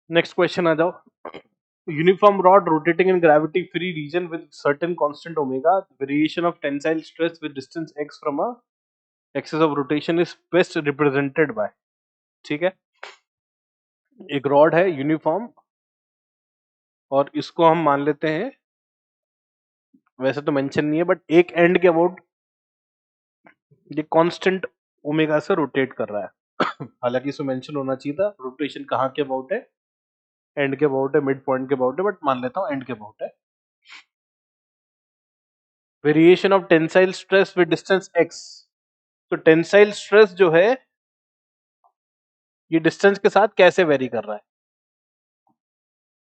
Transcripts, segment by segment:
Next question आ जाओ। Uniform rod rotating in gravity free region with certain constant omega, variation of tensile stress with distance x from a axis of rotation is best represented by. ठीक है, एक rod है uniform और इसको हम मान लेते हैं, वैसे तो मेंशन नहीं है बट एक एंड के अबाउट ये कांस्टेंट ओमेगा से रोटेट कर रहा है। हालांकि इसमें मेंशन होना चाहिए था रोटेशन कहाँ के अबाउट है, एंड के अबाउट है, मिड पॉइंट के अबाउट है, बट मान लेता हूँ एंड के अबाउट है। Variation of tensile stress with distance x, तो टेंसाइल स्ट्रेस जो है ये डिस्टेंस के साथ कैसे वेरी कर रहा है।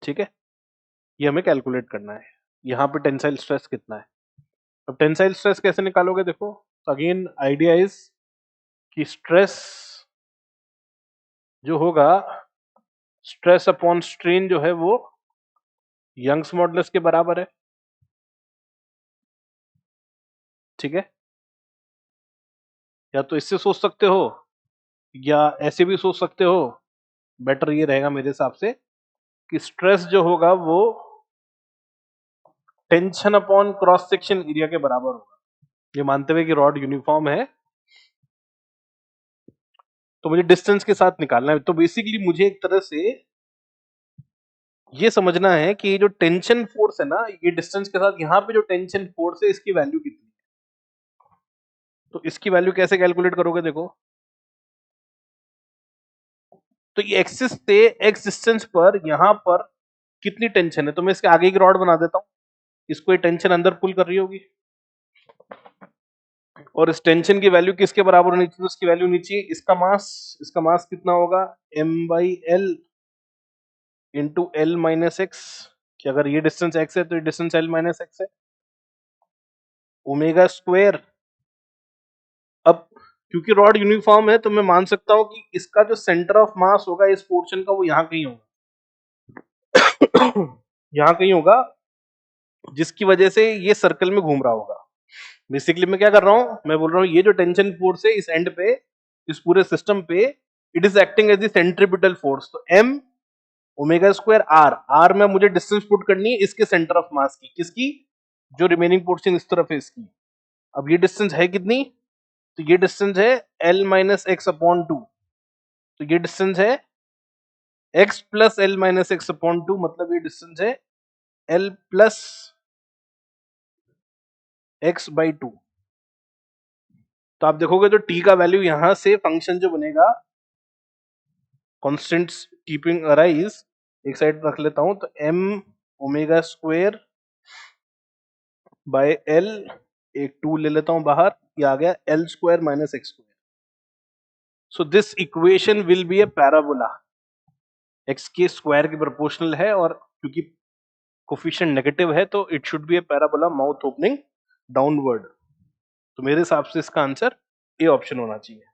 ठीक है, ये हमें कैलकुलेट करना है। यहाँ पे टेंसाइल स्ट्रेस कितना है। अब टेंसाइल स्ट्रेस कैसे निकालोगे, देखो अगेन आइडिया इज कि स्ट्रेस जो होगा, स्ट्रेस अपॉन स्ट्रेन जो है वो यंग्स मॉडुलस के बराबर है। ठीक है, या तो इससे सोच सकते हो या ऐसे भी सोच सकते हो। बेटर ये रहेगा मेरे हिसाब से कि स्ट्रेस जो होगा वो tension upon cross section area के बराबर होगा, ये मानते हुए कि रॉड यूनिफॉर्म है। तो मुझे डिस्टेंस के साथ निकालना है, तो बेसिकली मुझे एक तरह से ये समझना है कि ये जो टेंशन फोर्स है ना, ये डिस्टेंस के साथ यहाँ पे जो टेंशन फोर्स है इसकी वैल्यू कितनी है। तो इसकी वैल्यू कैसे कैलकुलेट करोगे, देखो तो ये एक्सिस से एक्स डिस्टेंस पर यहाँ पर कितनी टेंशन है, तो मैं इसके आगे की रॉड बना देता हूँ, इसको ये टेंशन अंदर पुल कर रही होगी और इस टेंशन की वैल्यू किसके बराबर होनी चाहिए, तो इसकी वैल्यू नीचे इसका मास कितना होगा m/l into l minus x, कि अगर ये डिस्टेंस x है तो ये डिस्टेंस l माइनस एक्स है, ओमेगा स्क्वायर। अब क्योंकि रॉड यूनिफॉर्म है तो मैं मान सकता हूं कि इसका जो सेंटर ऑफ मास होगा इस पोर्शन का वो यहाँ कहीं होगा, यहाँ कहीं होगा, जिसकी वजह से ये सर्कल में घूम रहा होगा। बेसिकली मैं क्या कर रहा हूं, मैं बोल रहा हूँ ये जो टेंशन फोर्स है इस एंड पे, इस पूरे सिस्टम पे, it is acting as the centripetal force. तो m ओमेगा स्क्वायर r में मुझे डिस्टेंस पुट करनी है इसके सेंटर ऑफ मास की, किसकी, जो रिमेनिंग पोर्शन इस तरफ है इसकी। अब ये डिस्टेंस है कितनी, तो ये डिस्टेंस है l minus x upon two, तो ये डिस्टेंस है x plus L minus x upon two, मतलब ये डिस्टेंस है l plus x by two. तो आप देखोगे तो t का वैल्यू यहां से फंक्शन जो बनेगा कॉन्स्टेंट्स कीपिंग अराइज, एक साइड रख लेता हूं, तो m omega square by l, एक 2 ले लेता हूं बाहर, ये आ गया l square minus x square. So this equation will be A parabola, x के स्क्वायर के प्रोपोर्शनल है और क्योंकि कोफिशिएंट नेगेटिव है तो it should be A parabola mouth opening downward. तो मेरे हिसाब से इसका आंसर ए ऑप्शन होना चाहिए।